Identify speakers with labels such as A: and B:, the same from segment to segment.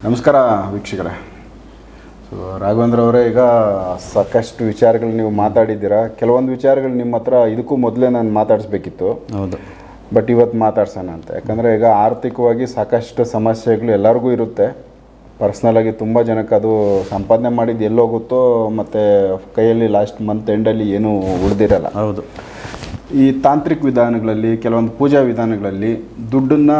A: ನಮಸ್ಕಾರ ವೀಕ್ಷಕರೇ. ಸೊ ರಾಘವೇಂದ್ರ ಅವರೇ, ಈಗ ಸಾಕಷ್ಟು ವಿಚಾರಗಳು ನೀವು ಮಾತಾಡಿದ್ದೀರಾ. ಕೆಲವೊಂದು ವಿಚಾರಗಳು ನಿಮ್ಮ ಹತ್ರ ಇದಕ್ಕೂ ಮೊದಲೇ ನಾನು ಮಾತಾಡಿಸ್ಬೇಕಿತ್ತು.
B: ಹೌದು,
A: ಬಟ್ ಇವತ್ತು ಮಾತಾಡ್ಸೋಣ ಅಂತ. ಯಾಕಂದರೆ ಈಗ ಆರ್ಥಿಕವಾಗಿ ಸಾಕಷ್ಟು ಸಮಸ್ಯೆಗಳು ಎಲ್ಲರಿಗೂ ಇರುತ್ತೆ. ಪರ್ಸ್ನಲಾಗಿ ತುಂಬ ಜನಕ್ಕೆ ಅದು ಸಂಪಾದನೆ ಮಾಡಿದ್ದು ಎಲ್ಲೋಗುತ್ತೋ ಮತ್ತು ಕೈಯಲ್ಲಿ ಲಾಸ್ಟ್ ಮಂತ್ ಎಂಡಲ್ಲಿ ಏನೂ ಉಳಿದಿರಲ್ಲ.
B: ಹೌದು.
A: ಈ ತಾಂತ್ರಿಕ ವಿಧಾನಗಳಲ್ಲಿ, ಕೆಲವೊಂದು ಪೂಜಾ ವಿಧಾನಗಳಲ್ಲಿ ದುಡ್ಡನ್ನು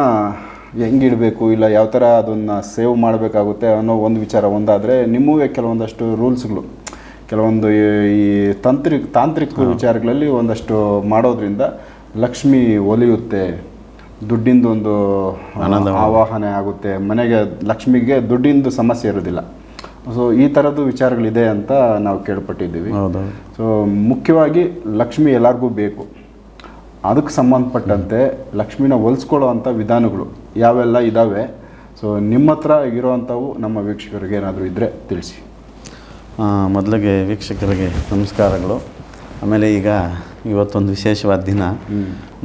A: ಹೆಂಗೆ ಇಡಬೇಕು, ಇಲ್ಲ ಯಾವ ಥರ ಅದನ್ನು ಸೇವ್ ಮಾಡಬೇಕಾಗುತ್ತೆ ಅನ್ನೋ ಒಂದು ವಿಚಾರ ಒಂದಾದರೆ, ನಿಮ್ಮವೇ ಕೆಲವೊಂದಷ್ಟು ರೂಲ್ಸ್ಗಳು, ಕೆಲವೊಂದು ಈ ತಾಂತ್ರಿಕ ವಿಚಾರಗಳಲ್ಲಿ ಒಂದಷ್ಟು ಮಾಡೋದ್ರಿಂದ ಲಕ್ಷ್ಮಿ ಒಲಿಯುತ್ತೆ, ದುಡ್ಡಿಂದು ಒಂದು ಆವಾಹನೆ ಆಗುತ್ತೆ, ಮನೆಗೆ ಲಕ್ಷ್ಮಿಗೆ ದುಡ್ಡಿಂದು ಸಮಸ್ಯೆ ಇರೋದಿಲ್ಲ. ಸೊ ಈ ಥರದ್ದು ವಿಚಾರಗಳಿದೆ ಅಂತ ನಾವು ಕೇಳ್ಪಟ್ಟಿದ್ದೀವಿ. ಸೊ ಮುಖ್ಯವಾಗಿ ಲಕ್ಷ್ಮಿ ಎಲ್ಲರಿಗೂ ಬೇಕು. ಅದಕ್ಕೆ ಸಂಬಂಧಪಟ್ಟಂತೆ ಲಕ್ಷ್ಮಿನ ಹೊಲಿಸ್ಕೊಳ್ಳೋ ಅಂಥ ವಿಧಾನಗಳು ಯಾವೆಲ್ಲ ಇದ್ದಾವೆ, ಸೊ ನಿಮ್ಮ ಹತ್ರ ಇರೋವಂಥವು ನಮ್ಮ ವೀಕ್ಷಕರಿಗೆ ಏನಾದರೂ ಇದ್ದರೆ ತಿಳಿಸಿ.
B: ಮೊದಲಿಗೆ ವೀಕ್ಷಕರಿಗೆ ನಮಸ್ಕಾರಗಳು. ಆಮೇಲೆ ಈಗ ಇವತ್ತೊಂದು ವಿಶೇಷವಾದ ದಿನ.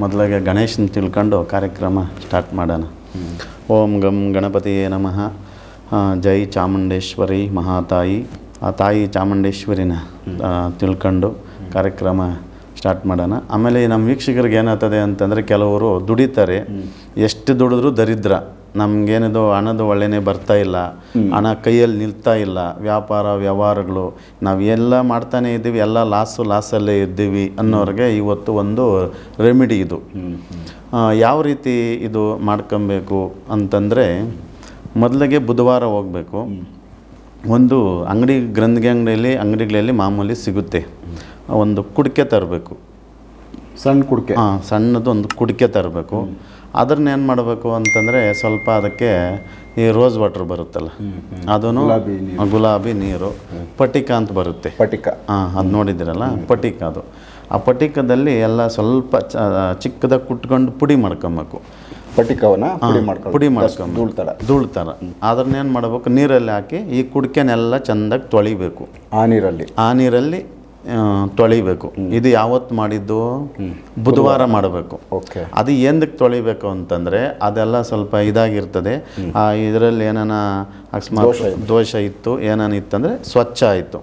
B: ಮೊದಲಿಗೆ ಗಣೇಶನ ತಿಳ್ಕೊಂಡು ಕಾರ್ಯಕ್ರಮ ಸ್ಟಾರ್ಟ್ ಮಾಡೋಣ. ಓಂ ಗಂ ಗಣಪತಿಯೇ ನಮಃ. ಜೈ ಚಾಮುಂಡೇಶ್ವರಿ ಮಹಾತಾಯಿ. ಆ ತಾಯಿ ಚಾಮುಂಡೇಶ್ವರಿನ ತಿಳ್ಕೊಂಡು ಕಾರ್ಯಕ್ರಮ ಸ್ಟಾರ್ಟ್ ಮಾಡೋಣ. ಆಮೇಲೆ ನಮ್ಮ ವೀಕ್ಷಕರಿಗೆ ಏನಾಗ್ತದೆ ಅಂತಂದರೆ, ಕೆಲವರು ದುಡಿತಾರೆ, ಎಷ್ಟು ದುಡಿದ್ರೂ ದರಿದ್ರ, ನಮಗೇನಿದು ಹಣದ ಒಳ್ಳೆನೇ ಬರ್ತಾ ಇಲ್ಲ, ಹಣ ಕೈಯಲ್ಲಿ ನಿಲ್ತಾ ಇಲ್ಲ, ವ್ಯವಹಾರಗಳು ನಾವು ಎಲ್ಲ ಮಾಡ್ತಾನೆ ಇದ್ದೀವಿ, ಎಲ್ಲ ಲಾಸಲ್ಲೇ ಇದ್ದೀವಿ ಅನ್ನೋರಿಗೆ ಇವತ್ತು ಒಂದು ರೆಮಿಡಿ ಇದು. ಯಾವ ರೀತಿ ಇದು ಮಾಡ್ಕೊಬೇಕು ಅಂತಂದರೆ, ಮೊದಲಿಗೆ ಬುಧವಾರ ಹೋಗಬೇಕು. ಒಂದು ಅಂಗಡಿಗಳಲ್ಲಿ ಮಾಮೂಲಿ ಸಿಗುತ್ತೆ, ಒಂದು ಕುಡಿಕೆ ತರಬೇಕು,
A: ಸಣ್ಣ ಕುಡಿಕೆ.
B: ಸಣ್ಣದು ಒಂದು ಕುಡಿಕೆ ತರಬೇಕು. ಅದನ್ನ ಏನು ಮಾಡಬೇಕು ಅಂತಂದರೆ, ಸ್ವಲ್ಪ ಅದಕ್ಕೆ ಈ ರೋಸ್ ವಾಟರ್ ಬರುತ್ತಲ್ಲ, ಅದನ್ನು ಗುಲಾಬಿ ನೀರು, ಪಟಿಕ ಅಂತ ಬರುತ್ತೆ,
A: ಪಟಿಕ.
B: ಅದು ನೋಡಿದ್ದೀರಲ್ಲ, ಪಟಿಕ. ಅದು ಆ ಪಟಿಕದಲ್ಲಿ ಎಲ್ಲ ಸ್ವಲ್ಪ ಚಿಕ್ಕದಾಗಿ ಕುಟ್ಕೊಂಡು ಪುಡಿ ಮಾಡ್ಕೊಬೇಕು.
A: ಪಟಿಕವನ್ನ ಪುಡಿ ಮಾಡ್ಕೊಂಡು
B: ಧೂಳ್ತಾರ ಅದನ್ನೇನು ಮಾಡಬೇಕು, ನೀರಲ್ಲಿ ಹಾಕಿ ಈ ಕುಡಿಕೆನೆಲ್ಲ ಚೆಂದಾಗಿ ತೊಳಿಬೇಕು. ಆ ನೀರಲ್ಲಿ ತೊಳಿಬೇಕು. ಇದು ಯಾವತ್ತು ಮಾಡಿದ್ದು? ಬುಧವಾರ ಮಾಡಬೇಕು. ಅದು ಏನಕ್ಕೆ ತೊಳಿಬೇಕು ಅಂತಂದರೆ, ಅದೆಲ್ಲ ಸ್ವಲ್ಪ ಇದಾಗಿರ್ತದೆ. ಇದರಲ್ಲಿ ಏನಾನ ಅಕಸ್ಮಾತ್ ದೋಷ ಇತ್ತು, ಇತ್ತಂದರೆ ಸ್ವಚ್ಛ ಆಯಿತು.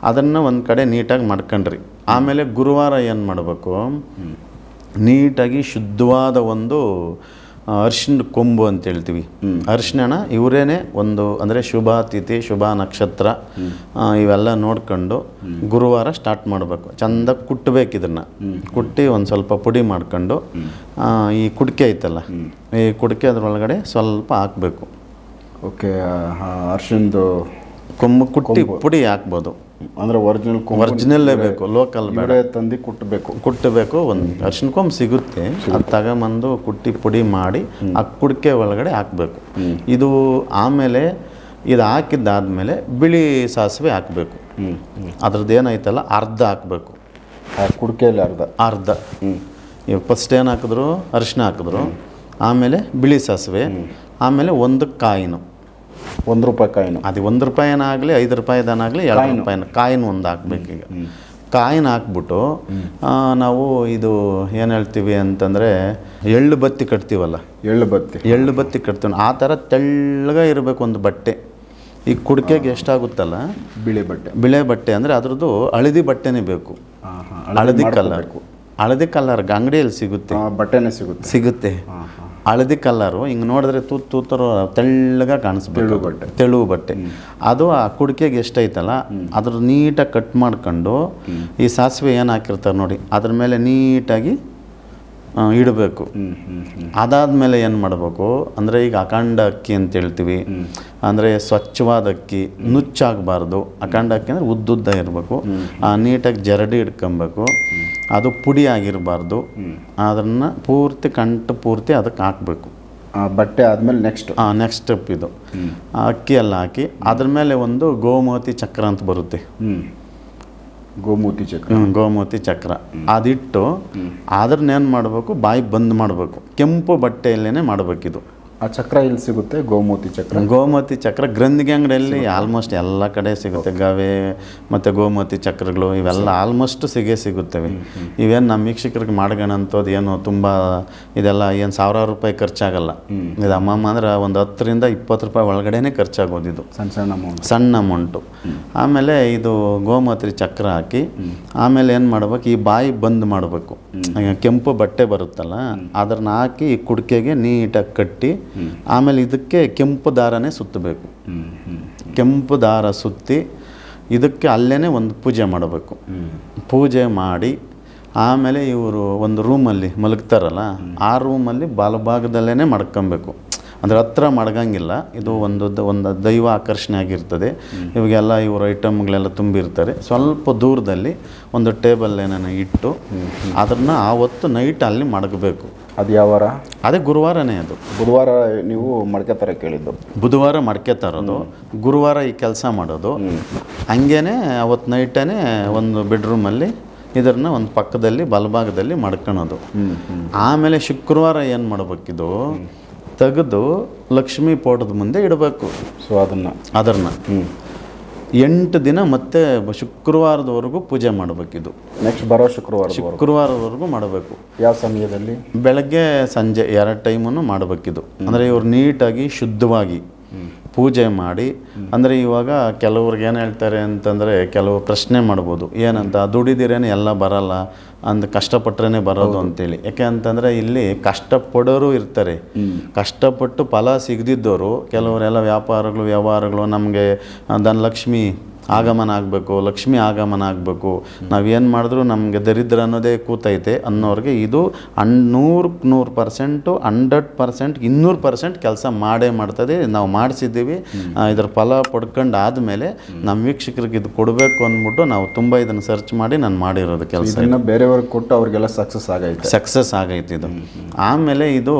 B: ಅದನ್ನು ಒಂದು ಕಡೆ ನೀಟಾಗಿ ಮಾಡ್ಕೊಂಡ್ರಿ. ಆಮೇಲೆ ಗುರುವಾರ ಏನು ಮಾಡಬೇಕು, ನೀಟಾಗಿ ಶುದ್ಧವಾದ ಒಂದು ಅರಿಶಿಣ ಕೊಂಬು ಅಂತ ಹೇಳ್ತೀವಿ. ಅರಿಶಿಣ ಇವರೇನೆ ಒಂದು ಅಂದರೆ ಶುಭ ತಿಥಿ, ಶುಭ ನಕ್ಷತ್ರ ಇವೆಲ್ಲ ನೋಡ್ಕೊಂಡು ಗುರುವಾರ ಸ್ಟಾರ್ಟ್ ಮಾಡಬೇಕು. ಚೆಂದಾಗಿ ಕುಟ್ಟಬೇಕು. ಇದನ್ನು ಕುಟ್ಟಿ ಒಂದು ಸ್ವಲ್ಪ ಪುಡಿ ಮಾಡ್ಕೊಂಡು ಈ ಕುಡಿಕೆ ಐತಲ್ಲ, ಈ ಕುಡಿಕೆ ಅದರೊಳಗಡೆ ಸ್ವಲ್ಪ ಹಾಕಬೇಕು.
A: ಓಕೆ. ಅರಿಶಿಣದು
B: ಕೊಂಬು ಕುಟ್ಟಿ ಪುಡಿ ಹಾಕ್ಬೋದು.
A: ಅಂದರೆ
B: ಒರಿಜಿನಲ್ಲೇ ಬೇಕು, ಲೋಕಲ್ ಬೇಡ.
A: ತಂದು
B: ಕುಟ್ಟಬೇಕು. ಒಂದು ಅರಿಶಿಣ ಕೊಂಬು ಸಿಗುತ್ತೆ, ಅದು ತಗೊಂಬಂದು ಕುಟ್ಟಿ ಪುಡಿ ಮಾಡಿ ಆ ಕುಡಿಕೆ ಒಳಗಡೆ ಹಾಕಬೇಕು. ಇದು ಆಮೇಲೆ ಇದು ಹಾಕಿದ್ದಾದಮೇಲೆ ಬಿಳಿ ಸಾಸಿವೆ ಹಾಕಬೇಕು. ಅದ್ರದ್ದು ಏನೈತಲ್ಲ ಅರ್ಧ ಹಾಕಬೇಕು.
A: ಕುಡಿಕೆಯಲ್ಲಿ
B: ಅರ್ಧ. ಈಗ ಫಸ್ಟ್ ಏನು ಹಾಕಿದ್ರು, ಅರಿಶಿಣ ಹಾಕಿದ್ರು, ಆಮೇಲೆ ಬಿಳಿ ಸಾಸಿವೆ, ಆಮೇಲೆ ಒಂದು ಕಾಯಿನು,
A: ₹1 ಕಾಯಿನು.
B: ಅದು ₹1 ₹5 ₹2 ಕಾಯಿನ್ ಒಂದು ಹಾಕ್ಬೇಕು. ಈಗ ಕಾಯಿನ್ ಹಾಕ್ಬಿಟ್ಟು ನಾವು ಇದು ಏನು ಹೇಳ್ತೀವಿ ಅಂತಂದರೆ, ಎಳ್ಳು ಬತ್ತಿ ಕಟ್ತೀವಲ್ಲ, ಎಳ್ಳು ಬತ್ತಿ ಕಟ್ತೀವಿ, ಆ ಥರ ತೆಳ್ಳಗೆ ಇರಬೇಕು ಒಂದು ಬಟ್ಟೆ. ಈ ಕುಡಿಕೆಗೆ ಎಷ್ಟಾಗುತ್ತಲ್ಲ, ಬಿಳೆ ಬಟ್ಟೆ ಅಂದರೆ ಅದ್ರದ್ದು ಹಳದಿ ಬಟ್ಟೆನೇ ಬೇಕು. ಹಳದಿ ಕಲರ್ ಅಂಗಡಿಯಲ್ಲಿ ಸಿಗುತ್ತೆ,
A: ಬಟ್ಟೆನೇ
B: ಸಿಗುತ್ತೆ. ಹಳದಿ ಕಲ್ಲರು ಹಿಂಗೆ ನೋಡಿದ್ರೆ ತೂತರು ತೆಳ್ಳಗ ಕಾಣಿಸ್ಬೇಕು, ತೆಳುವು ಬಟ್ಟೆ. ಅದು ಆ ಕುಡಿಕೆಗೆ ಎಷ್ಟೈತಲ್ಲ ಅದ್ರ ನೀಟಾಗಿ ಕಟ್ ಮಾಡ್ಕೊಂಡು, ಈ ಸಾಸಿವೆ ಏನು ಹಾಕಿರ್ತಾರೆ ನೋಡಿ, ಅದ್ರ ಮೇಲೆ ನೀಟಾಗಿ ಇಡಬೇಕು. ಅದಾದಮೇಲೆ ಏನು ಮಾಡಬೇಕು ಅಂದರೆ, ಈಗ ಅಖಂಡ ಅಕ್ಕಿ ಅಂತ ಹೇಳ್ತೀವಿ, ಅಂದರೆ ಸ್ವಚ್ಛವಾದ ಅಕ್ಕಿ, ನುಚ್ಚಾಗಬಾರ್ದು. ಅಖಂಡ ಅಕ್ಕಿ ಅಂದರೆ ಉದ್ದುದ್ದ ಇರಬೇಕು, ನೀಟಾಗಿ ಜರಡಿ ಇಟ್ಕೊಬೇಕು. ಅದು ಪುಡಿ ಆಗಿರಬಾರ್ದು. ಅದನ್ನು ಪೂರ್ತಿ ಅದಕ್ಕೆ ಹಾಕಬೇಕು.
A: ಬಟ್ಟೆ ಆದಮೇಲೆ
B: ನೆಕ್ಸ್ಟ್ ಸ್ಟೆಪ್ ಇದು. ಅಕ್ಕಿ ಎಲ್ಲ ಹಾಕಿ ಅದ್ರ ಮೇಲೆ ಒಂದು ಗೋಮತಿ ಚಕ್ರ ಅಂತ ಬರುತ್ತೆ. ಗೋಮತಿ ಚಕ್ರ ಅದಿಟ್ಟು ಅದನ್ನೇನು ಮಾಡಬೇಕು, ಬಾಯಿ ಬಂದ್ ಮಾಡಬೇಕು. ಕೆಂಪು ಬಟ್ಟೆಯಲ್ಲೇ ಮಾಡಬೇಕಿದು.
A: ಆ ಚಕ್ರ ಇಲ್ಲಿ ಸಿಗುತ್ತೆ, ಗೋಮೂತಿ ಚಕ್ರ?
B: ಗೋಮತಿ ಚಕ್ರ ಗ್ರಂಥಿಗೆ ಅಂಗಡಿಯಲ್ಲಿ ಆಲ್ಮೋಸ್ಟ್ ಎಲ್ಲ ಕಡೆ ಸಿಗುತ್ತೆ. ಗವೆ ಮತ್ತು ಗೋಮತಿ ಚಕ್ರಗಳು ಇವೆಲ್ಲ ಆಲ್ಮೋಸ್ಟ್ ಸಿಗುತ್ತವೆ. ಇವೇನು ನಮ್ಮ ವೀಕ್ಷಕರಿಗೆ ಮಾಡ್ಗೋಣಂಥದ್ದು ಏನು ತುಂಬ ಇದೆಲ್ಲ ಏನು ಸಾವಿರಾರು ರೂಪಾಯಿ ಖರ್ಚಾಗಲ್ಲ. ಇದು ಅಮ್ಮಮ್ಮ ಅಂದ್ರೆ ಒಂದು 10 ರಿಂದ 20 ರೂಪಾಯಿ ಒಳಗಡೆನೇ ಖರ್ಚಾಗೋದು. ಇದು ಸಣ್ಣ ಅಮೌಂಟು. ಆಮೇಲೆ ಇದು ಗೋಮತಿ ಚಕ್ರ ಹಾಕಿ ಆಮೇಲೆ ಏನು ಮಾಡ್ಬೇಕು, ಈ ಬಾಯಿ ಬಂದ್ ಮಾಡಬೇಕು. ಕೆಂಪು ಬಟ್ಟೆ ಬರುತ್ತಲ್ಲ ಅದನ್ನ ಹಾಕಿ ಈ ಕುಡಿಕೆಗೆ ನೀಟಾಗಿ ಕಟ್ಟಿ ಆಮೇಲೆ ಇದಕ್ಕೆ ಕೆಂಪು ದಾರನೇ ಸುತ್ತಬೇಕು. ಕೆಂಪು ದಾರ ಸುತ್ತಿ ಇದಕ್ಕೆ ಅಲ್ಲೇ ಒಂದು ಪೂಜೆ ಮಾಡಬೇಕು. ಪೂಜೆ ಮಾಡಿ ಆಮೇಲೆ ಇವರು ಒಂದು ರೂಮಲ್ಲಿ ಮಲಗ್ತಾರಲ್ಲ ಆ ರೂಮಲ್ಲಿ ಬಲಭಾಗದಲ್ಲೇ ಮಡ್ಕೊಬೇಕು. ಅಂದರೆ ಹತ್ರ ಮಡಗಂಗಿಲ್ಲ. ಇದು ಒಂದು ದೈವ ಆಕರ್ಷಣೆ ಆಗಿರ್ತದೆ. ಇವಾಗೆಲ್ಲ ಇವರು ಐಟಮ್ಗಳೆಲ್ಲ ತುಂಬಿರ್ತಾರೆ. ಸ್ವಲ್ಪ ದೂರದಲ್ಲಿ ಒಂದು ಟೇಬಲ್ ಏನನ್ನ ಇಟ್ಟು ಅದನ್ನು ಆವತ್ತು ನೈಟ್ ಅಲ್ಲಿ ಮಡಗಬೇಕು.
A: ಅದು ಯಾವ ವಾರ?
B: ಅದೇ ಗುರುವಾರನೇ. ಅದು
A: ಬುಧವಾರ ನೀವು ಮಡ್ಕೆ ಕೇಳಿದ್ದು,
B: ಬುಧವಾರ ಮಡ್ಕೆ ತರೋದು, ಗುರುವಾರ ಈ ಕೆಲಸ ಮಾಡೋದು. ಹಂಗೇನೆ ಅವತ್ತು ನೈಟೇ ಒಂದು ಬೆಡ್ರೂಮಲ್ಲಿ ಇದನ್ನ ಒಂದು ಪಕ್ಕದಲ್ಲಿ ಬಲಭಾಗದಲ್ಲಿ ಮಡ್ಕೊಳೋದು. ಆಮೇಲೆ ಶುಕ್ರವಾರ ಏನು ಮಾಡಬೇಕಿದು, ತೆಗೆದು ಲಕ್ಷ್ಮೀ ಪೋಟದ ಮುಂದೆ ಇಡಬೇಕು.
A: ಸೊ ಅದನ್ನು
B: 8 ದಿನ ಮತ್ತೆ ಶುಕ್ರವಾರದವರೆಗೂ ಪೂಜೆ ಮಾಡಬೇಕಿದು.
A: ನೆಕ್ಸ್ಟ್ ಬರೋ
B: ಶುಕ್ರವಾರದವರೆಗೂ ಮಾಡಬೇಕು.
A: ಯಾವ ಸಮಯದಲ್ಲಿ?
B: ಬೆಳಗ್ಗೆ ಸಂಜೆ 2 ಟೈಮನ್ನು ಮಾಡಬೇಕಿದು. ಅಂದರೆ ಇವ್ರು ನೀಟಾಗಿ ಶುದ್ಧವಾಗಿ ಪೂಜೆ ಮಾಡಿ. ಅಂದರೆ ಇವಾಗ ಕೆಲವ್ರಿಗೆ ಏನು ಹೇಳ್ತಾರೆ ಅಂತಂದರೆ, ಕೆಲವು ಪ್ರಶ್ನೆ ಮಾಡ್ಬೋದು, ಏನಂತ ದುಡಿದಿರೇನೆ ಎಲ್ಲ ಬರಲ್ಲ ಅಂದ್ ಕಷ್ಟಪಟ್ಟರೆ ಬರೋದು ಅಂತೇಳಿ. ಯಾಕೆ ಅಂತಂದರೆ ಇಲ್ಲಿ ಕಷ್ಟಪಡೋರು ಇರ್ತಾರೆ. ಕಷ್ಟಪಟ್ಟು ಫಲ ಸಿಗದಿದ್ದವರು ಕೆಲವರೆಲ್ಲ ವ್ಯವಹಾರಗಳು ನಮಗೆ ಧನಲಕ್ಷ್ಮಿ ಆಗಮನ ಆಗಬೇಕು, ಲಕ್ಷ್ಮಿ ಆಗಮನ ಆಗಬೇಕು, ನಾವೇನು ಮಾಡಿದ್ರು ನಮಗೆ ದರಿದ್ರ ಅನ್ನೋದೇ ಕೂತೈತೆ ಅನ್ನೋರಿಗೆ ಇದು 100% 100% 200% ಕೆಲಸ ಮಾಡೇ ಮಾಡ್ತದೆ. ನಾವು ಮಾಡಿಸಿದ್ದೀವಿ. ಇದರ ಫಲ ಪಡ್ಕೊಂಡು ಆದಮೇಲೆ ನಮ್ಮ ವೀಕ್ಷಕರಿಗೆ ಇದು ಕೊಡಬೇಕು ಅಂದ್ಬಿಟ್ಟು ನಾವು ತುಂಬ ಇದನ್ನು ಸರ್ಚ್ ಮಾಡಿ ನಾನು ಮಾಡಿರೋದು ಕೆಲಸ.
A: ಬೇರೆಯವ್ರಿಗೆ ಕೊಟ್ಟು ಅವ್ರಿಗೆಲ್ಲ ಸಕ್ಸಸ್ ಆಗೈತೆ ಇದು. ಆಮೇಲೆ ಇದು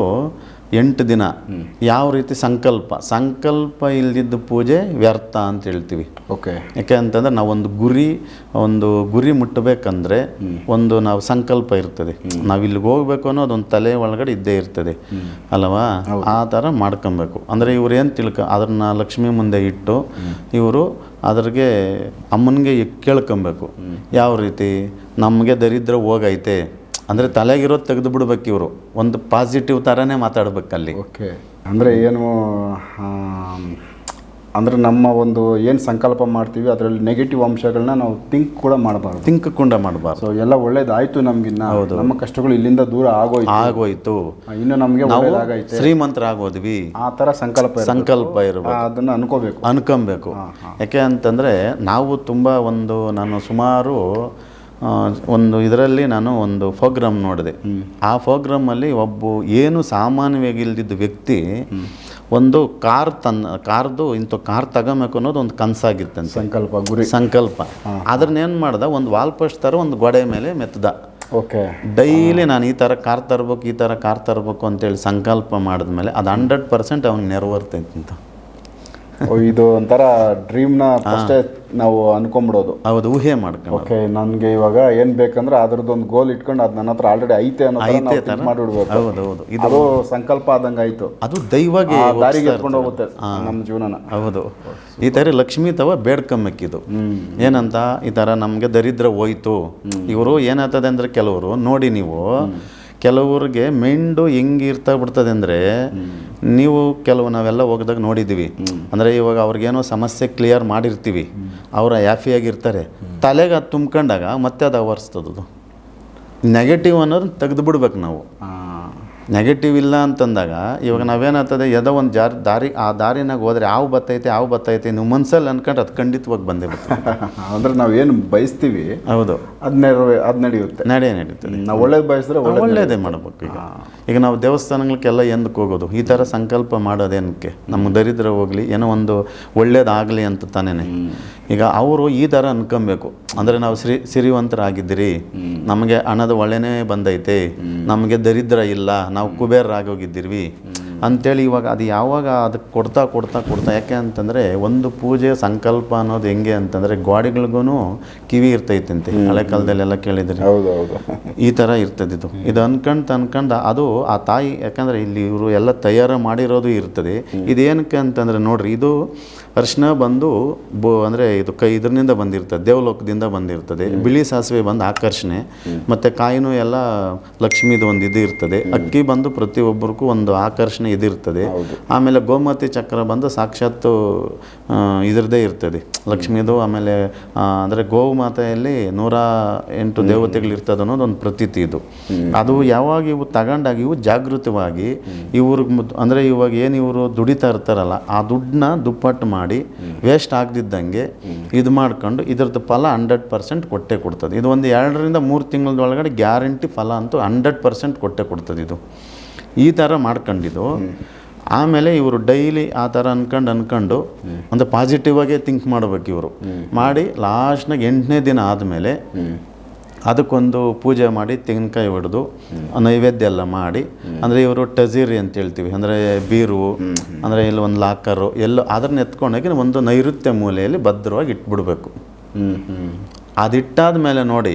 B: 8 ದಿನ ಯಾವ ರೀತಿ ಸಂಕಲ್ಪ ಇಲ್ದಿದ್ದ ಪೂಜೆ ವ್ಯರ್ಥ ಅಂತ ಹೇಳ್ತೀವಿ.
A: ಓಕೆ.
B: ಯಾಕೆ ಅಂತಂದರೆ ನಾವು ಒಂದು ಗುರಿ ಮುಟ್ಟಬೇಕಂದ್ರೆ ನಾವು ಸಂಕಲ್ಪ ಇರ್ತದೆ. ನಾವು ಇಲ್ಲಿಗೆ ಹೋಗ್ಬೇಕು ಅನ್ನೋದು ಒಂದು ತಲೆ ಒಳಗಡೆ ಇದ್ದೇ ಇರ್ತದೆ ಅಲ್ವಾ? ಆ ಥರ ಮಾಡ್ಕೊಬೇಕು. ಅಂದರೆ ಇವ್ರು ಏನು ಅದನ್ನ ಲಕ್ಷ್ಮಿ ಮುಂದೆ ಇಟ್ಟು ಇವರು ಅದ್ರಿಗೆ ಅಮ್ಮನಿಗೆ ಕೇಳ್ಕೊಬೇಕು. ಯಾವ ರೀತಿ ನಮಗೆ ದರಿದ್ರ ಹೋಗೈತೆ ಅಂದರೆ ತಲೆಗಿರೋದು ತೆಗೆದು ಬಿಡ್ಬೇಕು. ಇವರು ಒಂದು ಪಾಸಿಟಿವ್ ಥರನೇ ಮಾತಾಡ್ಬೇಕಲ್ಲಿ.
A: ಓಕೆ. ಅಂದರೆ ಏನು ಅಂದರೆ ನಮ್ಮ ಒಂದು ಏನು ಸಂಕಲ್ಪ ಮಾಡ್ತೀವಿ ಅದರಲ್ಲಿ ನೆಗೆಟಿವ್ ಅಂಶಗಳನ್ನ ನಾವು ಥಿಂಕ್ ಕೂಡ ಮಾಡಬಾರ್ದು. ಸೊ ಎಲ್ಲ ಒಳ್ಳೇದಾಯ್ತು ನಮ್ಗಿನ್ನ. ಹೌದು. ನಮ್ಮ ಕಷ್ಟಗಳು ಇಲ್ಲಿಂದ ದೂರ ಆಗೋಯ್ತು, ಇನ್ನು ನಮಗೆ
B: ಶ್ರೀಮಂತರಾಗೋದ್ವಿ, ಆ ಥರ ಸಂಕಲ್ಪ ಇರಬೇಕು.
A: ಅದನ್ನು
B: ಅನ್ಕೊಬೇಕು. ಯಾಕೆ ಅಂತಂದರೆ ನಾವು ತುಂಬ ನಾನು ಸುಮಾರು ಇದರಲ್ಲಿ ನಾನು ಒಂದು ಪ್ರೋಗ್ರಾಮ್ ನೋಡಿದೆ. ಆ ಪ್ರೋಗ್ರಾಮಲ್ಲಿ ಏನು ಸಾಮಾನ್ಯವಾಗಿ ಇಲ್ದಿದ್ದ ವ್ಯಕ್ತಿ ಒಂದು ಕಾರ್ದು ಇಂಥ ಕಾರ್ ತಗೋಬೇಕು ಅನ್ನೋದು ಒಂದು ಕನಸಾಗಿತ್ತಂತೆ. ಸಂಕಲ್ಪ. ಅದನ್ನೇನು ಮಾಡ್ದ, ಒಂದು ವಾಲ್ ಪೋಸ್ಟ್ ಥರ ಒಂದು ಗೋಡೆ ಮೇಲೆ ಮೆತ್ತದ.
A: ಓಕೆ.
B: ಡೈಲಿ ನಾನು ಈ ಥರ ಕಾರ್ ತರಬೇಕು ಅಂತೇಳಿ ಸಂಕಲ್ಪ ಮಾಡಿದ್ಮೇಲೆ ಅದು 100% ಅವ್ನಿಗೆ ನೆರವೇರ್ತೈತೆ ಅಂತ.
A: ಇದು ಒಂಥರ ಡ್ರೀಮ್ನ ಅಷ್ಟೇ ನಾವು ಅನ್ಕೊಂಡ್ಬಿಡೋದು.
B: ಹೌದು, ಊಹೆ ಮಾಡ್ಕೊಂಡು.
A: ಓಕೆ, ನನಗೆ ಇವಾಗ ಏನು ಬೇಕಂದ್ರೆ ಅದ್ರದ್ದು ಒಂದು ಗೋಲ್ ಇಟ್ಕೊಂಡು ಅದು ನನ್ನ ಹತ್ರ ಆಲ್ರೆಡಿ ಐತೆ ಅನ್ನೋ ಮಾಡಿಬಿಡ್ಬೇಕು.
B: ಹೌದು,
A: ಇದು ಸಂಕಲ್ಪ ಆದಂಗೆ ಆಯಿತು.
B: ಅದು ದೈವಗೆ
A: ದಾರಿಗೆ ಎತ್ಕೊಂಡು ಹೋಗುತ್ತೆ ನಮ್ಮ ಜೀವನನ.
B: ಹೌದು, ಈ ಥರ ಲಕ್ಷ್ಮೀ ತವ ಬೇಡ್ಕೊಂಬೇಕಿದು. ಏನಂತ, ಈ ಥರ ನಮಗೆ ದರಿದ್ರ ಹೋಯ್ತು. ಇವರು ಏನಾಗ್ತದೆ ಅಂದರೆ ಕೆಲವರು ನೋಡಿ, ಕೆಲವ್ರಿಗೆ ಮೆಂಡು ಹೆಂಗಿರ್ತಾ ಬಿಡ್ತದೆ ಅಂದರೆ, ನಾವೆಲ್ಲ ಹೋಗಿದಾಗ ನೋಡಿದ್ದೀವಿ. ಅಂದರೆ ಇವಾಗ ಅವ್ರಿಗೇನೋ ಸಮಸ್ಯೆ ಕ್ಲಿಯರ್ ಮಾಡಿರ್ತೀವಿ, ಅವರ ಹ್ಯಾಪಿಯಾಗಿರ್ತಾರೆ. ತಲೆಗೆ ಅದು ತುಂಬ್ಕೊಂಡಾಗ ಮತ್ತೆ ಅದು ಅವರ್ಸ್ತದದು. ನೆಗೆಟಿವ್ ಅನ್ನೋದು ತೆಗೆದು ಬಿಡ್ಬೇಕು ನಾವು. ನೆಗೆಟಿವ್ ಇಲ್ಲ ಅಂತಂದಾಗ ಇವಾಗ ನಾವೇನಾಗ್ತದೆ, ಯಾವುದೋ ಒಂದು ದಾರಿ, ಆ ದಾರಿನಾಗ ಹೋದರೆ ಹಾವು ಬತ್ತೈತೆ ನೀವು ಮನ್ಸಲ್ಲಿ ಅನ್ಕೊಂಡು ಅದು ಖಂಡಿತವಾಗಿ ಬಂದೇ ಬರ್ತದೆ.
A: ಅಂದರೆ ನಾವೇನು ಬಯಸ್ತೀವಿ,
B: ಹೌದು,
A: ಅದು ನಡೀತದೆ. ನಾವು ಒಳ್ಳೇದು ಬಯಸಿದ್ರೆ
B: ಒಳ್ಳೇದೇ ಮಾಡ್ಬೇಕು. ಈಗ ನಾವು ದೇವಸ್ಥಾನಗಳಿಗೆಲ್ಲ ಎಂದಕ್ಕೆ ಹೋಗೋದು, ಈ ಥರ ಸಂಕಲ್ಪ ಮಾಡೋದೇನಕ್ಕೆ, ನಮ್ಗೆ ದರಿದ್ರ ಹೋಗಲಿ, ಏನೋ ಒಂದು ಒಳ್ಳೇದಾಗಲಿ ಅಂತ ತಾನೇನೆ. ಈಗ ಅವರು ಈ ಥರ ಅನ್ಕೊಬೇಕು. ಅಂದರೆ ನಾವು ಸಿರಿವಂತರಾಗಿದ್ದೀರಿ, ನಮಗೆ ಹಣದ ಒಳ್ಳೆನೇ ಬಂದೈತೆ, ನಮಗೆ ದರಿದ್ರ ಇಲ್ಲ, ನಾವು ಕುಬೇರರಾಗೋಗಿದ್ದೀವಿ, ಅಂಥೇಳಿ ಇವಾಗ ಅದು ಯಾವಾಗ ಅದಕ್ಕೆ ಕೊಡ್ತಾ ಕೊಡ್ತಾ ಕೊಡ್ತಾ, ಯಾಕೆ ಅಂತಂದರೆ ಒಂದು ಪೂಜೆ ಸಂಕಲ್ಪ ಅನ್ನೋದು ಹೆಂಗೆ ಅಂತಂದರೆ ಗೋಡೆಗಳಿಗೂ ಕಿವಿ ಇರ್ತೈತಂತೆ. ಹಳೆ ಕಾಲದಲ್ಲೆಲ್ಲ ಕೇಳಿದ್ರಿ, ಈ ಥರ ಇರ್ತದೆ. ಇದು ಅನ್ಕೊಂಡು ಅದು ಆ ತಾಯಿ, ಯಾಕಂದರೆ ಇಲ್ಲಿ ಇವರು ಎಲ್ಲ ತಯಾರು ಮಾಡಿರೋದು ಇರ್ತದೆ. ಇದೇನಕ್ಕೆ ಅಂತಂದರೆ ನೋಡ್ರಿ, ಇದು ಅರಿಶಿನ ಬಂದು ಅಂದರೆ ಇದು ಇದರಿಂದ ಬಂದಿರ್ತದೆ, ದೇವಲೋಕದಿಂದ ಬಂದಿರ್ತದೆ. ಬಿಳಿ ಸಾಸಿವೆ ಬಂದು ಆಕರ್ಷಣೆ, ಮತ್ತು ಕಾಯಿನೂ ಎಲ್ಲ ಲಕ್ಷ್ಮೀದು ಒಂದು ಇದು ಇರ್ತದೆ. ಅಕ್ಕಿ ಬಂದು ಪ್ರತಿಯೊಬ್ಬರಿಗೂ ಒಂದು ಆಕರ್ಷಣೆ ಇದಿರ್ತದೆ. ಆಮೇಲೆ ಗೋಮತಿ ಚಕ್ರ ಬಂದು ಸಾಕ್ಷಾತ್ತು ಇದ್ರದ್ದೇ ಇರ್ತದೆ, ಲಕ್ಷ್ಮೀದು. ಆಮೇಲೆ ಅಂದರೆ ಗೋವು ಮಾತೆಯಲ್ಲಿ 108 ದೇವತೆಗಳು ಇರ್ತದೆ ಅನ್ನೋದು ಒಂದು ಪ್ರತೀತಿ. ಇದು ಅದು ಯಾವಾಗ ಇವು ತಗೊಂಡಾಗ ಇವು ಜಾಗೃತವಾಗಿ ಇವ್ರಿಗೆ ಅಂದರೆ ಇವಾಗ ಏನು ಇವರು ದುಡಿತಾ ಇರ್ತಾರಲ್ಲ, ಆ ದುಡ್ಡನ್ನ ದುಪ್ಪಟ್ಟು ಮಾಡಿ ವೇಸ್ಟ್ ಆಗದಿದ್ದಂಗೆ ಇದು ಮಾಡ್ಕೊಂಡು ಇದ್ರದ್ದು ಫಲ 100% ಕೊಟ್ಟೆ ಕೊಡ್ತದೆ. ಇದು ಒಂದು 2 ರಿಂದ 3 ತಿಂಗಳದೊಳಗಡೆ ಗ್ಯಾರಂಟಿ ಫಲ ಅಂತೂ 100% ಕೊಟ್ಟೆ ಕೊಡ್ತದೆ. ಇದು ಈ ಥರ ಮಾಡ್ಕೊಂಡಿದ್ದು ಆಮೇಲೆ ಇವರು ಡೈಲಿ ಆ ಥರ ಅನ್ಕೊಂಡು ಒಂದು ಪಾಸಿಟಿವ್ ಆಗೇ ಥಿಂಕ್ ಮಾಡ್ಬೇಕು ಇವರು. ಮಾಡಿ ಲಾಸ್ಟ್ನಾಗ 8ನೇ ದಿನ ಆದಮೇಲೆ ಅದಕ್ಕೊಂದು ಪೂಜೆ ಮಾಡಿ ತೆಂಗಿನಕಾಯಿ ಹೊಡೆದು ನೈವೇದ್ಯ ಎಲ್ಲ ಮಾಡಿ, ಅಂದರೆ ಇವರು ಟಜೀರಿ ಅಂತ ಹೇಳ್ತೀವಿ, ಅಂದರೆ ಬೀರು ಅಂದರೆ ಇಲ್ಲಿ ಒಂದು ಲಾಕರು ಎಲ್ಲೋ ಅದನ್ನ ಎತ್ಕೊಂಡೋಗಿ ಒಂದು ನೈಋತ್ಯ ಮೂಲೆಯಲ್ಲಿ ಭದ್ರವಾಗಿ ಇಟ್ಬಿಡ್ಬೇಕು. ಅದಿಟ್ಟಾದ ಮೇಲೆ ನೋಡಿ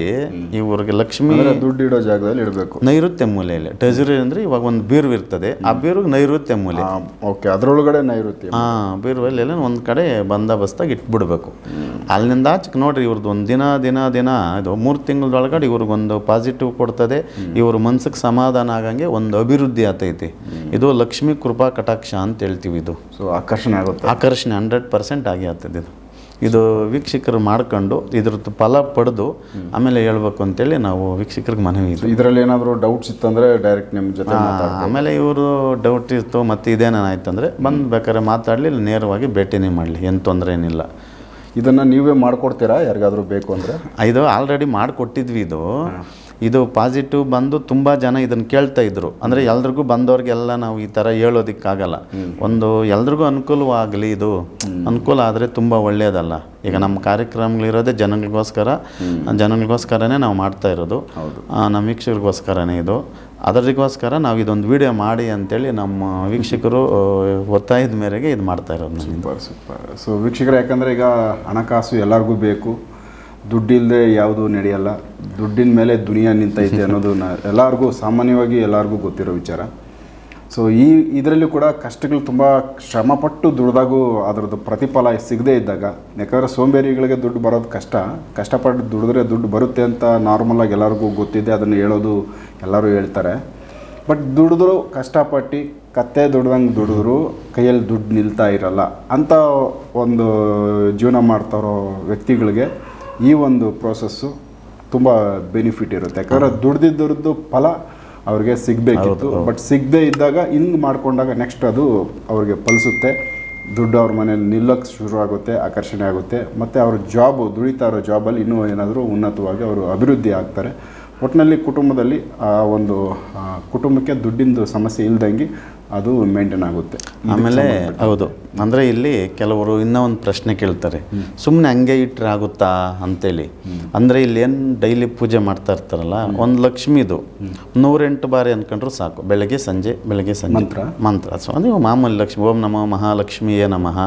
B: ಇವ್ರಿಗೆ ಲಕ್ಷ್ಮಿ
A: ದುಡ್ಡು ಇಡೋ ಜಾಗದಲ್ಲಿ ಇಡಬೇಕು,
B: ನೈಋತ್ಯ ಮೂಲೆಯಲ್ಲಿ. ಟಜರಿ ಅಂದರೆ ಇವಾಗ ಒಂದು ಬೀರು ಇರ್ತದೆ, ಆ ಬೀರುಗೆ ನೈಋತ್ಯ ಮೂಲೆ.
A: ಓಕೆ, ಅದರೊಳಗಡೆ ನೈಋತ್ಯ.
B: ಬೀರುವಲ್ಲಿ ಒಂದು ಕಡೆ ಬಂದೋಬಸ್ತಾಗಿ ಇಟ್ಬಿಡ್ಬೇಕು. ಅಲ್ಲಿಂದ ಆಚೆಗೆ ನೋಡ್ರಿ ಇವ್ರದ್ದು ಒಂದು ದಿನ ಇದು 3 ತಿಂಗಳದೊಳಗಡೆ ಇವ್ರಿಗೊಂದು ಪಾಸಿಟಿವ್ ಕೊಡ್ತದೆ. ಇವ್ರ ಮನ್ಸಿಗೆ ಸಮಾಧಾನ ಆಗಂಗೆ ಒಂದು ಅಭಿವೃದ್ಧಿ ಆಗ್ತೈತಿ. ಇದು ಲಕ್ಷ್ಮೀ ಕೃಪಾ ಕಟಾಕ್ಷ ಅಂತ ಹೇಳ್ತೀವಿ. ಇದು
A: ಸೊ ಆಕರ್ಷಣೆ ಆಗುತ್ತೆ,
B: ಆಕರ್ಷಣೆ 100% ಆಗಿ ಆಗ್ತದೆ. ಇದು ವೀಕ್ಷಕರು ಮಾಡ್ಕೊಂಡು ಇದ್ರದ್ದು ಫಲ ಪಡೆದು ಆಮೇಲೆ ಹೇಳ್ಬೇಕು ಅಂತೇಳಿ ನಾವು ವೀಕ್ಷಕರಿಗೆ ಮನವಿ.
A: ಇದರಲ್ಲಿ ಏನಾದರೂ ಡೌಟ್ಸ್ ಇತ್ತಂದರೆ ಡೈರೆಕ್ಟ್ ನಿಮ್ಮ ಜೊತೆ
B: ಆಮೇಲೆ ಇವರು ಡೌಟ್ ಇತ್ತು ಮತ್ತು ಇದೇನಾಯ್ತಂದರೆ ಬಂದು ಬೇಕಾದ್ರೆ ಮಾತಾಡಲಿ, ನೇರವಾಗಿ ಭೇಟಿನೇ ಮಾಡಲಿ, ಏನು ತೊಂದರೆ ಏನಿಲ್ಲ.
A: ಇದನ್ನು ನೀವೇ ಮಾಡಿಕೊಡ್ತೀರಾ ಯಾರಿಗಾದರೂ ಬೇಕು ಅಂದರೆ?
B: ಇದು ಆಲ್ರೆಡಿ ಮಾಡಿಕೊಟ್ಟಿದ್ವಿ. ಇದು ಪಾಸಿಟಿವ್ ಬಂದು ತುಂಬ ಜನ ಇದನ್ನು ಕೇಳ್ತಾ ಇದ್ರು. ಅಂದರೆ ಎಲ್ರಿಗೂ ಬಂದವ್ರಿಗೆಲ್ಲ ನಾವು ಈ ಥರ ಹೇಳೋದಕ್ಕಾಗಲ್ಲ. ಒಂದು ಎಲ್ರಿಗೂ ಅನುಕೂಲವಾಗಲಿ, ಇದು ಅನುಕೂಲ ಆದರೆ ತುಂಬ ಒಳ್ಳೆಯದಲ್ಲ. ಈಗ ನಮ್ಮ ಕಾರ್ಯಕ್ರಮಗಳಿರೋದೇ ಜನಗಳಿಗೋಸ್ಕರನೇ ನಾವು ಮಾಡ್ತಾ ಇರೋದು, ನಮ್ಮ ವೀಕ್ಷಕರಿಗೋಸ್ಕರನೇ ಇದು. ಅದರಿಗೋಸ್ಕರ ನಾವು ಇದೊಂದು ವಿಡಿಯೋ ಮಾಡಿ ಅಂತೇಳಿ ನಮ್ಮ ವೀಕ್ಷಕರು ಒತ್ತಾಯದ ಮೇರೆಗೆ ಇದು ಮಾಡ್ತಾ ಇರೋದು.
A: ಸೂಪರ್. ಸೊ ವೀಕ್ಷಕರು, ಯಾಕಂದರೆ ಈಗ ಹಣಕಾಸು ಎಲ್ಲರಿಗೂ ಬೇಕು, ದುಡ್ಡಿಲ್ಲದೆ ಯಾವುದೂ ನಡೆಯಲ್ಲ. ದುಡ್ಡಿನ ಮೇಲೆ ದುನಿಯಾ ನಿಂತೈತೆ ಅನ್ನೋದು ಎಲ್ಲರಿಗೂ ಸಾಮಾನ್ಯವಾಗಿ ಎಲ್ಲರಿಗೂ ಗೊತ್ತಿರೋ ವಿಚಾರ. ಸೊ ಇದರಲ್ಲಿ ಕೂಡ ಕಷ್ಟಗಳು ತುಂಬ ಶ್ರಮಪಟ್ಟು ದುಡ್ದಾಗೂ ಅದರದ್ದು ಪ್ರತಿಫಲ ಸಿಗದೇ ಇದ್ದಾಗ, ಯಾಕಂದರೆ ಸೋಂಬೇರಿಗಳಿಗೆ ದುಡ್ಡು ಬರೋದು ಕಷ್ಟಪಟ್ಟು ದುಡಿದ್ರೆ ದುಡ್ಡು ಬರುತ್ತೆ ಅಂತ ನಾರ್ಮಲಾಗಿ ಎಲ್ಲರಿಗೂ ಗೊತ್ತಿದೆ, ಅದನ್ನು ಹೇಳೋದು ಎಲ್ಲರೂ ಹೇಳ್ತಾರೆ. ಬಟ್ ದುಡಿದ್ರು ಕಷ್ಟಪಟ್ಟು ಕತ್ತೆ ದುಡ್ದಂಗೆ ದುಡಿದ್ರು ಕೈಯಲ್ಲಿ ದುಡ್ಡು ನಿಲ್ತಾ ಇರಲ್ಲ ಅಂತ ಒಂದು ಜೀವನ ಮಾಡ್ತಾರೋ ವ್ಯಕ್ತಿಗಳಿಗೆ ಈ ಒಂದು ಪ್ರೋಸೆಸ್ಸು ತುಂಬ ಬೆನಿಫಿಟ್ ಇರುತ್ತೆ. ಯಾಕಂದರೆ ದುಡ್ದಿದ್ದರದ್ದು ಫಲ ಅವ್ರಿಗೆ ಸಿಗಬೇಕಿತ್ತು, ಬಟ್ ಸಿಗದೇ ಇದ್ದಾಗ ಹಿಂಗೆ ಮಾಡ್ಕೊಂಡಾಗ ನೆಕ್ಸ್ಟ್ ಅದು ಅವ್ರಿಗೆ ಫಲಿಸುತ್ತೆ. ದುಡ್ಡು ಅವ್ರ ಮನೇಲಿ ನಿಲ್ಲೋಕ್ಕೆ ಶುರು ಆಗುತ್ತೆ, ಆಕರ್ಷಣೆ ಆಗುತ್ತೆ. ಮತ್ತು ಅವ್ರ ದುಡಿತಾ ಇರೋ ಜಾಬಲ್ಲಿ ಇನ್ನೂ ಏನಾದರೂ ಉನ್ನತವಾಗಿ ಅವರು ಅಭಿವೃದ್ಧಿ ಆಗ್ತಾರೆ. ಒಟ್ಟಿನಲ್ಲಿ ಕುಟುಂಬದಲ್ಲಿ ಒಂದು ಕುಟುಂಬಕ್ಕೆ ದುಡ್ಡಿಂದು ಸಮಸ್ಯೆ ಇಲ್ದಂಗೆ ಅದು ಮೇಂಟೈನ್ ಆಗುತ್ತೆ.
B: ಆಮೇಲೆ ಹೌದು, ಅಂದರೆ ಇಲ್ಲಿ ಕೆಲವರು ಇನ್ನೂ ಒಂದು ಪ್ರಶ್ನೆ ಕೇಳ್ತಾರೆ, ಸುಮ್ಮನೆ ಹಂಗೆ ಇಟ್ಟರೆ ಆಗುತ್ತಾ ಅಂತೇಳಿ. ಅಂದರೆ ಇಲ್ಲಿ ಏನು ಡೈಲಿ ಪೂಜೆ ಮಾಡ್ತಾ ಇರ್ತಾರಲ್ಲ, ಒಂದು ಲಕ್ಷ್ಮಿದು 108 ಬಾರಿ ಅಂದ್ಕೊಂಡ್ರು ಸಾಕು, ಬೆಳಗ್ಗೆ ಸಂಜೆ ಮಂತ್ರ. ಸೊ ನೀವು ಮಾಮೂಲಿ ಲಕ್ಷ್ಮಿ, ಓಂ ನಮೋ ಮಹಾಲಕ್ಷ್ಮಿಯೇ ನಮಃ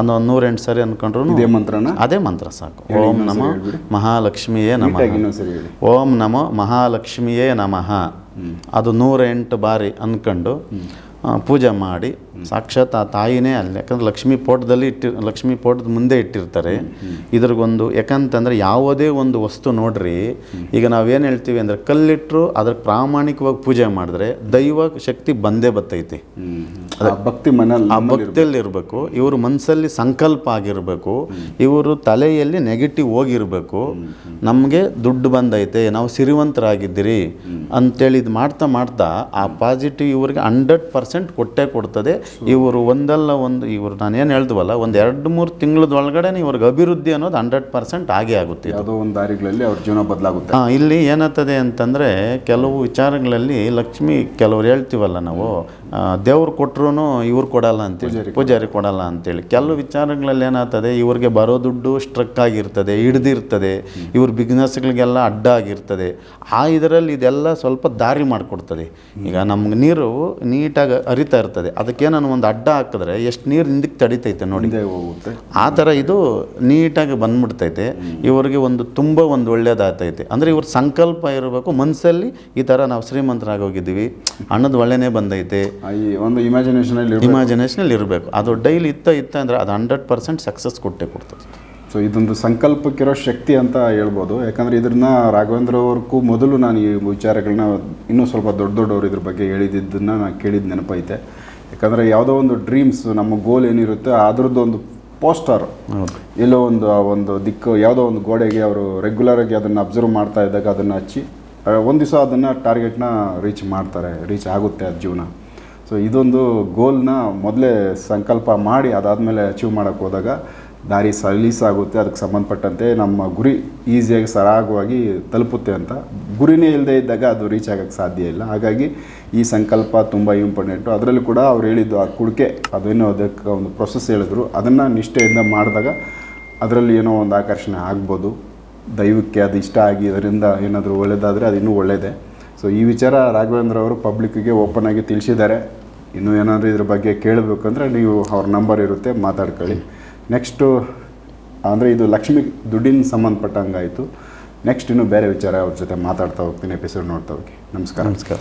B: ಅನ್ನೋ 108 ಸಾರಿ ಅಂದ್ಕೊಂಡ್ರು ಅದೇ ಮಂತ್ರ ಸಾಕು. ಓಂ ನಮೋ ಮಹಾಲಕ್ಷ್ಮಿಯೇ ನಮಃ, ಓಂ ನಮೋ ಮಹಾಲಕ್ಷ್ಮಿಯೇ ನಮಃ, ಅದು 108 ಬಾರಿ ಅಂದ್ಕೊಂಡು ಪೂಜೆ ಮಾಡಿ ಸಾಕ್ಷಾತ್ ಆ ತಾಯಿನೇ ಅಲ್ಲಿ. ಯಾಕಂದ್ರೆ ಲಕ್ಷ್ಮೀ ಪೋಟದ ಮುಂದೆ ಇಟ್ಟಿರ್ತಾರೆ. ಇದ್ರಿಗೊಂದು ಯಾಕಂತಂದರೆ ಯಾವುದೇ ಒಂದು ವಸ್ತು ನೋಡ್ರಿ, ಈಗ ನಾವೇನು ಹೇಳ್ತೀವಿ ಅಂದರೆ ಕಲ್ಲಿಟ್ಟರು ಅದ್ರ ಪ್ರಾಮಾಣಿಕವಾಗಿ ಪೂಜೆ ಮಾಡಿದ್ರೆ ದೈವ ಶಕ್ತಿ ಬಂದೇ ಬರ್ತೈತಿ. ಆ ಭಕ್ತಿಯಲ್ಲಿ ಇರಬೇಕು, ಇವರು ಮನಸ್ಸಲ್ಲಿ ಸಂಕಲ್ಪ ಆಗಿರಬೇಕು, ಇವರು ತಲೆಯಲ್ಲಿ ನೆಗೆಟಿವ್ ಹೋಗಿರಬೇಕು. ನಮಗೆ ದುಡ್ಡು ಬಂದೈತೆ, ನಾವು ಸಿರಿವಂತರಾಗಿದ್ದೀರಿ ಅಂತೇಳಿ ಇದು ಮಾಡ್ತಾ ಆ ಪಾಸಿಟಿವ್ ಇವ್ರಿಗೆ 100% ಕೊಟ್ಟೇ ಕೊಡ್ತದೆ. ಇವರು ಇವರು ನಾನೇನು ಹೇಳ್ದವಲ್ಲ, ಒಂದು 2-3 ತಿಂಗಳದೊಳಗಡೆ ಇವ್ರಿಗೆ ಅಭಿವೃದ್ಧಿ ಅನ್ನೋದು 100% ಆಗೇ ಆಗುತ್ತೆ.
A: ಯಾವುದೋ ಒಂದು ದಾರಿಗಳಲ್ಲಿ ಅವ್ರ ಜೀವನ ಬದಲಾಗುತ್ತೆ.
B: ಇಲ್ಲಿ ಏನಾಗ್ತದೆ ಅಂತಂದರೆ, ಕೆಲವು ವಿಚಾರಗಳಲ್ಲಿ ಲಕ್ಷ್ಮಿ ಕೆಲವ್ರು ಹೇಳ್ತೀವಲ್ಲ ನಾವು, ದೇವ್ರು ಕೊಟ್ಟರು ಇವ್ರು ಕೊಡಲ್ಲ ಅಂತೇಳಿ, ಪೂಜಾರಿ ಕೊಡಲ್ಲ ಅಂತೇಳಿ. ಕೆಲವು ವಿಚಾರಗಳಲ್ಲಿ ಏನಾಗ್ತದೆ, ಇವ್ರಿಗೆ ಬರೋ ದುಡ್ಡು ಸ್ಟ್ರಕ್ ಆಗಿರ್ತದೆ, ಹಿಡ್ದಿರ್ತದೆ, ಇವ್ರ ಬಿಸ್ನೆಸ್ಗಳಿಗೆಲ್ಲ ಅಡ್ಡ ಆಗಿರ್ತದೆ. ಇದರಲ್ಲಿ ಇದೆಲ್ಲ ಸ್ವಲ್ಪ ದಾರಿ ಮಾಡಿಕೊಡ್ತದೆ. ಈಗ ನಮ್ಗೆ ನೀರು ನೀಟಾಗಿ ಹರಿತಾ ಇರ್ತದೆ, ಅದಕ್ಕೇನೋ ಒಂದು ಅಡ್ಡ ಹಾಕಿದ್ರೆ ಎಷ್ಟು ನೀರು ಹಿಂದಕ್ಕೆ ತಡಿತೈತೆ ನೋಡಿ,
A: ಹಿಂದೆ ಹೋಗುತ್ತೆ.
B: ಆ ಥರ ಇದು ನೀಟಾಗಿ ಬಂದ್ಬಿಡ್ತೈತೆ. ಇವರಿಗೆ ಒಂದು ಒಳ್ಳೇದಾಗ್ತೈತೆ. ಅಂದರೆ ಇವ್ರ ಸಂಕಲ್ಪ ಇರಬೇಕು ಮನಸ್ಸಲ್ಲಿ, ಈ ಥರ ನಾವು ಶ್ರೀಮಂತರಾಗಿ ಹೋಗಿದ್ದೀವಿ, ಹಣದ ಒಳ್ಳೆನೇ ಬಂದೈತೆ,
A: ಈ ಒಂದು ಇಮ್ಯಾಜಿನೇಷನಲ್ಲಿ
B: ಇರಬೇಕು. ಅದು ಡೈಲಿ ಇತ್ತ ಅಂದರೆ ಅದು 100% ಸಕ್ಸಸ್ ಕೊಟ್ಟೆ ಕೊಡ್ತದೆ.
A: ಸೊ ಇದೊಂದು ಸಂಕಲ್ಪಕ್ಕಿರೋ ಶಕ್ತಿ ಅಂತ ಹೇಳ್ಬೋದು. ಯಾಕಂದರೆ ಇದನ್ನ ರಾಘವೇಂದ್ರ ಅವ್ರಿಗೂ ಮೊದಲು ನಾನು ಈ ವಿಚಾರಗಳನ್ನ ಇನ್ನೂ ಸ್ವಲ್ಪ ದೊಡ್ಡವರು ಇದ್ರ ಬಗ್ಗೆ ಹೇಳಿದ್ದನ್ನು ನಾನು ಕೇಳಿದ ನೆನಪೈತೆ. ಯಾಕಂದರೆ ಯಾವುದೋ ಒಂದು ಡ್ರೀಮ್ಸ್, ನಮ್ಮ ಗೋಲ್ ಏನಿರುತ್ತೆ ಅದರದ್ದು ಒಂದು ಪೋಸ್ಟರ್ ಎಲ್ಲೋ ಒಂದು ದಿಕ್ಕು ಯಾವುದೋ ಒಂದು ಗೋಡೆಗೆ ಅವರು ರೆಗ್ಯುಲರಾಗಿ ಅದನ್ನು ಅಬ್ಸರ್ವ್ ಮಾಡ್ತಾ ಇದ್ದಾಗ ಅದನ್ನು ಹಚ್ಚಿ ಒಂದು ದಿವಸ ಅದನ್ನು ಟಾರ್ಗೆಟ್ನ ರೀಚ್ ಆಗುತ್ತೆ ಅದು ಜೀವನ. ಸೊ ಇದೊಂದು ಗೋಲ್ನ ಮೊದಲೇ ಸಂಕಲ್ಪ ಮಾಡಿ ಅದಾದಮೇಲೆ ಅಚೀವ್ ಮಾಡೋಕ್ಕೆ ಹೋದಾಗ ದಾರಿ ಸಲೀಸಾಗುತ್ತೆ. ಅದಕ್ಕೆ ಸಂಬಂಧಪಟ್ಟಂತೆ ನಮ್ಮ ಗುರಿ ಈಸಿಯಾಗಿ ಸರಾಗವಾಗಿ ತಲುಪುತ್ತೆ ಅಂತ. ಗುರಿನೇ ಇಲ್ಲದೆ ಇದ್ದಾಗ ಅದು ರೀಚ್ ಆಗೋಕ್ಕೆ ಸಾಧ್ಯ ಇಲ್ಲ. ಹಾಗಾಗಿ ಈ ಸಂಕಲ್ಪ ತುಂಬ ಇಂಪಾರ್ಟೆಂಟು. ಅದರಲ್ಲೂ ಕೂಡ ಅವ್ರು ಹೇಳಿದ್ದು ಆ ಕುಡಿಕೆ, ಅದೇನೋ ಅದಕ್ಕೆ ಒಂದು ಪ್ರೊಸೆಸ್ ಹೇಳಿದ್ರು, ಅದನ್ನು ನಿಷ್ಠೆಯಿಂದ ಮಾಡಿದಾಗ ಅದರಲ್ಲಿ ಏನೋ ಒಂದು ಆಕರ್ಷಣೆ ಆಗ್ಬೋದು. ದೈವಕ್ಕೆ ಅದು ಇಷ್ಟ ಆಗಿ ಅದರಿಂದ ಏನಾದರೂ ಒಳ್ಳೆಯದಾದರೆ ಅದು ಇನ್ನೂ ಒಳ್ಳೆಯದೇ. ಸೊ ಈ ವಿಚಾರ ರಾಘವೇಂದ್ರ ಅವರು ಪಬ್ಲಿಕ್ಕಿಗೆ ಓಪನ್ ಆಗಿ ತಿಳಿಸಿದ್ದಾರೆ. ಇನ್ನೂ ಏನಾದರೂ ಇದ್ರ ಬಗ್ಗೆ ಕೇಳಬೇಕಂದ್ರೆ ನೀವು ಅವ್ರ ನಂಬರ್ ಇರುತ್ತೆ, ಮಾತಾಡ್ಕೊಳ್ಳಿ. ನೆಕ್ಸ್ಟು ಅಂದರೆ ಇದು ಲಕ್ಷ್ಮಿ ದುಡ್ಡಿನ ಸಂಬಂಧಪಟ್ಟಂಗಾಯಿತು. ನೆಕ್ಸ್ಟ್ ಇನ್ನೂ ಬೇರೆ ವಿಚಾರ ಅವ್ರ ಜೊತೆ ಮಾತಾಡ್ತಾ ಹೋಗ್ತೀನಿ, ಎಪಿಸೋಡ್ ನೋಡ್ತಾ ಹೋಗಿ. ನಮಸ್ಕಾರ.